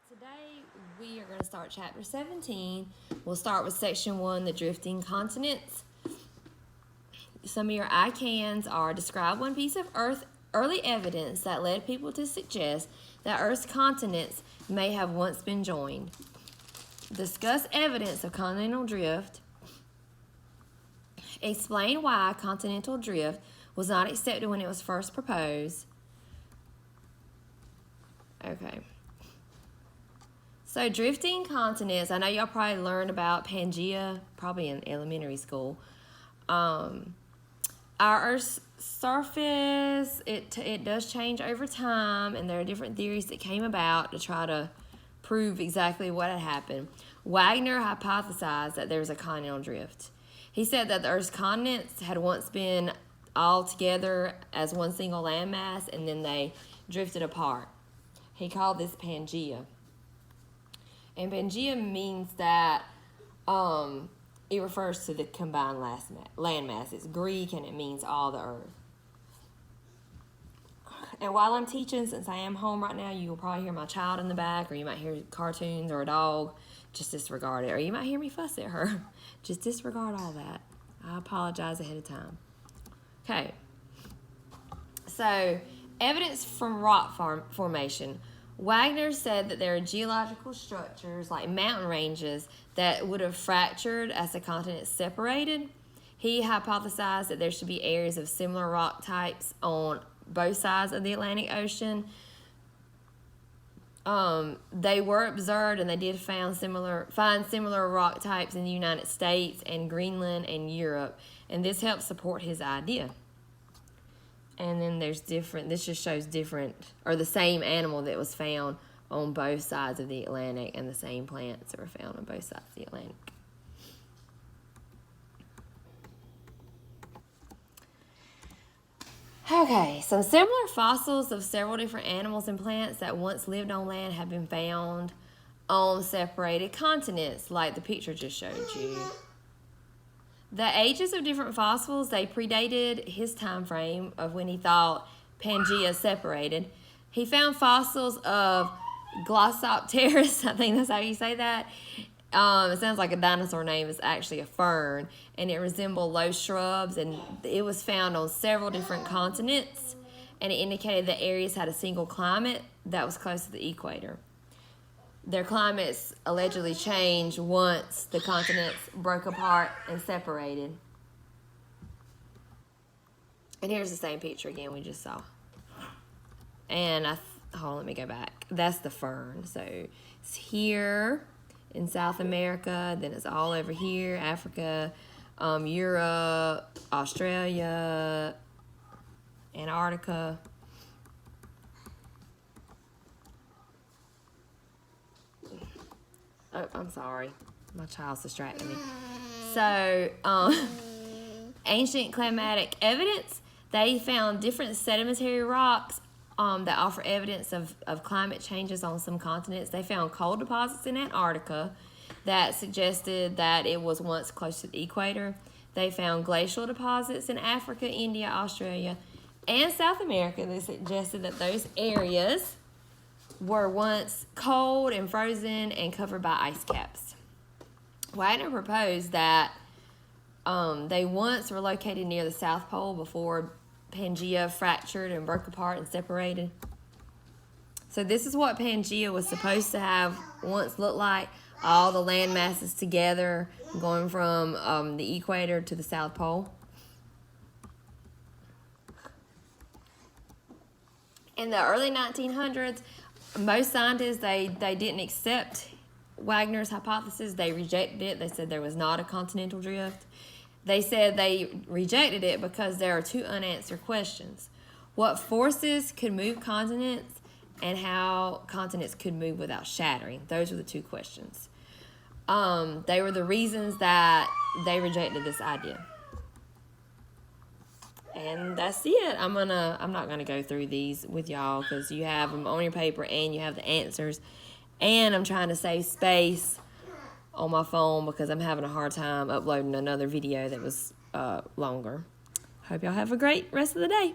Today we are going to start chapter 17. We'll start with section 1, the drifting continents. Some of your I-cans are: describe one piece of early evidence that led people to suggest that Earth's continents may have once been joined. Discuss evidence of continental drift. Explain why continental drift was not accepted when it was first proposed. Okay. So drifting continents, I know y'all probably learned about Pangea, probably in elementary school. Our Earth's surface, it does change over time, and there are different theories that came about to try to prove exactly what had happened. Wagner hypothesized that there was a continental drift. He said that the Earth's continents had once been all together as one single landmass, and then they drifted apart. He called this Pangea. And Pangea means that it refers to the combined landmass. It's Greek, and it means all the earth. And while I'm teaching, since I am home right now, you will probably hear my child in the back, or you might hear cartoons or a dog. Just disregard it. Or you might hear me fuss at her. Just disregard all that. I apologize ahead of time. Okay. So, evidence from rock formation. Wagner said that there are geological structures like mountain ranges that would have fractured as the continents separated. He hypothesized that there should be areas of similar rock types on both sides of the Atlantic Ocean. They were observed, and they did find similar rock types in the United States and Greenland and Europe, and this helps support his idea. And then this just shows the same animal that was found on both sides of the Atlantic, and the same plants that were found on both sides of the Atlantic. Okay, some similar fossils of several different animals and plants that once lived on land have been found on separated continents, like the picture just showed you. The ages of different fossils, they predated his time frame of when he thought Pangea separated. He found fossils of Glossopteris, I think that's how you say that. It sounds like a dinosaur name. It's actually a fern, and it resembled low shrubs, and it was found on several different continents, and it indicated that areas had a single climate that was close to the equator. Their climates allegedly changed once the continents broke apart and separated. And here's the same picture again we just saw. And hold on, let me go back. That's the fern. So it's here in South America, then it's all over here, Africa, Europe, Australia, Antarctica. Oh, I'm sorry. My child's distracting me. So, ancient climatic evidence. They found different sedimentary rocks that offer evidence of climate changes on some continents. They found coal deposits in Antarctica that suggested that it was once close to the equator. They found glacial deposits in Africa, India, Australia, and South America that suggested that those areas were once cold and frozen and covered by ice caps. Wagner proposed that they once were located near the South Pole before Pangea fractured and broke apart and separated. So this is what Pangea was supposed to have once looked like, all the land masses together going from the equator to the South Pole. In the early 1900s, most scientists, they didn't accept Wagner's hypothesis. They rejected it. They said there was not a continental drift. They said they rejected it because there are two unanswered questions. What forces could move continents, and how continents could move without shattering? Those were the two questions. They were the reasons that they rejected this idea. And that's it. I'm not gonna go through these with y'all because you have them on your paper and you have the answers. And I'm trying to save space on my phone because I'm having a hard time uploading another video that was longer. Hope y'all have a great rest of the day.